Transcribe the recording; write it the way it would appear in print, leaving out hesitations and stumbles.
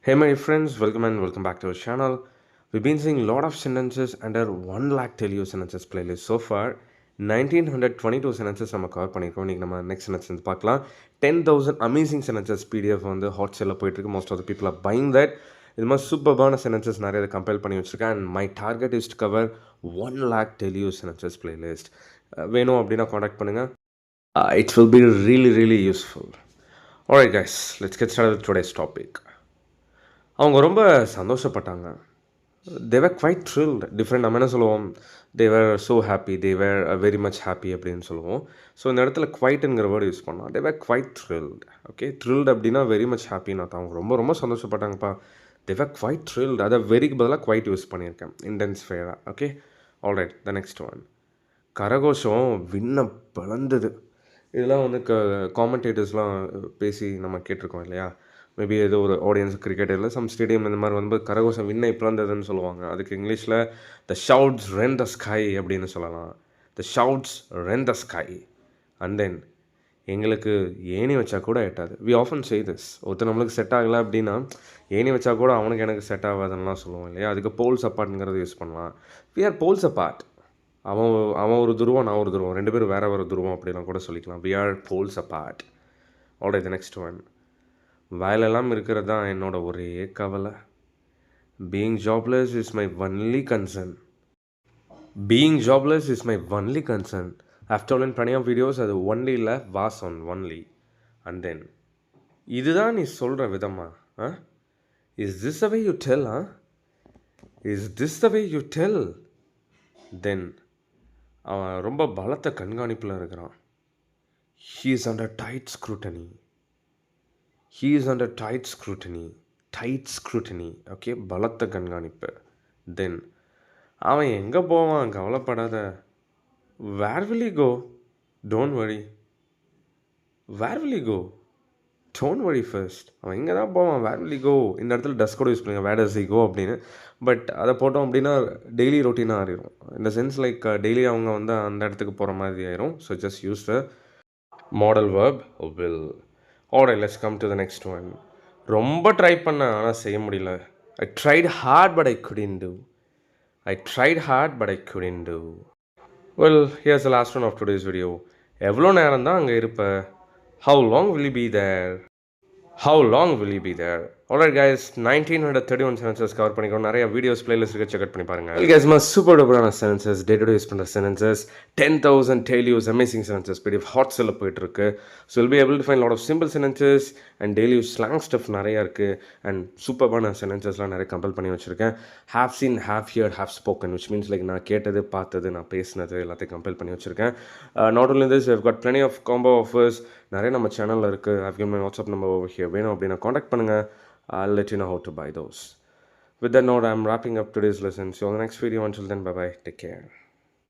Hey my friends, welcome and welcome back to our channel. We've been seeing a lot of sentences under 1 lakh Telugu sentences playlist. So far, 1922 sentences நம்ம cover பண்ணியிருக்கோம். இன்றைக்கி நம்ம next sentence பார்க்கலாம். 10,000 amazing sentences PDF வந்து hot சேலில் போயிட்டுருக்கு. Most of the people are buying that. இது மாதிரி சூப்பர்பான சென்டென்சஸ் நிறைய கம்பைல் பண்ணி வச்சுருக்கேன். And my target is to cover 1 lakh Telugu sentences playlist. வேணும் அப்படின்னா காண்டாக்ட் பண்ணுங்கள். It will be really useful. Alright guys, let's get started with today's topic. அவங்க ரொம்ப சந்தோஷப்பட்டாங்க. தேவர் குவைட் த்ரில்டு. டிஃப்ரெண்ட் நம்ம என்ன சொல்லுவோம், தேவர் ஸோ ஹாப்பி, தேவர் வெரி மச் ஹாப்பி அப்படின்னு சொல்லுவோம். ஸோ இந்த இடத்துல குவைட்டுங்கிற வேர்டு யூஸ் பண்ணோம். தேவர் குவைட் த்ரில்டு. ஓகே, த்ரில்டு அப்படின்னா வெரி மச் ஹாப்பின்னு அர்த்தம். அவங்க ரொம்ப சந்தோஷப்பட்டாங்கப்பா. தேவர் குவைட் த்ரில்டு. அதை வெரிக்கு பதிலாக குவைட் யூஸ் பண்ணியிருக்கேன், இன்டென்சிஃபைடாக. Okay, alright. The next one, கரகோஷம் விண்ண பிளந்தது. இதெல்லாம் வந்து காமெண்டேட்டர்ஸ்லாம் பேசி நம்ம கேட்டிருக்கோம் இல்லையா. மேபி ஏதோ ஒரு ஆடியன்ஸ் கிரிக்கெட்டில் சம் ஸ்டேடியம் இந்த மாதிரி வந்து கரகோஷம் விண்ணை பிளந்ததுன்னு சொல்லுவாங்க. அதுக்கு இங்கிலீஷில் த ஷவுட்ஸ் ரென் த ஸ்கை அப்படின்னு சொல்லலாம். The shouts rent the sky. And then எங்களுக்கு ஏணி வச்சா கூட எட்டாது. We often say this. ஒருத்தர் நம்மளுக்கு செட் ஆகலை அப்படின்னா ஏணி வச்சா கூட அவனுக்கு எனக்கு செட் ஆகாதுன்னெலாம் சொல்லுவோம் இல்லையா. அதுக்கு போல்ஸ் அப்பார்ட்ங்கிறது யூஸ் பண்ணலாம். We are poles apart. அவன் ஒரு துருவம், நான் ஒரு துருவம், ரெண்டு பேரும் வேறு துருவம் அப்படிலாம் கூட சொல்லிக்கலாம். We are poles apart. Alright, the next one, வயலெல்லாம் இருக்கிறது தான் என்னோட ஒரே கவலை. Being jobless is my only concern. Being jobless is my only concern. After in plenty of videos அது ஒன்லி இல்லை, was on only. And then இதுதான் நீ சொல்கிற விதமா? Is this the way you tell? Is this the way you tell? Then அவன் ரொம்ப பலத்த கண்காணிப்பில் இருக்கிறான். He is under tight scrutiny. He is under tight scrutiny. Okay, பலத்த கண்காணிப்பு. தென் அவன் எங்கே போவான், கவலைப்படாத. Where will he go? Don't worry. Where will he go? Don't worry first. அவன் இங்கே தான் போவான், வேர் வில் he go? இந்த இடத்துல டஸ் கூட யூஸ் பண்ணுங்க, வேர் டஸ் he go அப்படின்னு. பட் அதை போட்டோம் அப்படின்னா டெய்லி ரொட்டீனாக ஆகிடும். இந்த சென்ஸ் லைக் டெய்லி அவங்க வந்து அந்த இடத்துக்கு போகிற மாதிரி ஆயிரும். So just use the model verb will. Alright, let's come to the next one. ரொம்ப ட்ரை பண்ணேன் ஆனால் செய்ய முடியல. I tried hard but I couldn't do. Well, here's the last one of today's video. எவ்வளோ நேரம் தான் அங்கே இருப்ப? How long will you be there? Alright guys, 1931 sentences cover பண்ணிக்கிறோம். நிறைய வீடியோஸ் பிளேலிஸ்ட் இருக்கு, செக் அவுட் பண்ணி பாருங்க. guys, my super டூப்பரான sentences, day to day use பண்ணுற sentences, 10,000 Telugu amazing sentences PDF hot செல்ல போயிட்டு இருக்கு. So will be able to find lot of simple sentences and daily use slang stuff நிறையா இருக்குது. And சூப்பரான சென்டென்சஸ்லாம் நிறைய கம்பல் பண்ணி வச்சுருக்கேன். Have seen, have heard, have spoken, which means like நான் கேட்டது, பார்த்தது, நான் பேசினது எல்லாத்தையும் கம்பல் பண்ணி வச்சுருக்கேன். Not only this, we've got plenty of combo offers நிறைய நம்ம சேனலில் இருக்குது. I've given my WhatsApp number over here. வேணும் அப்படின்னா காண்டாக்ட் பண்ணுங்கள். I'll let you know how to buy those. With that note, I'm wrapping up today's lesson. See you on the next video. Until then, bye-bye. Take care.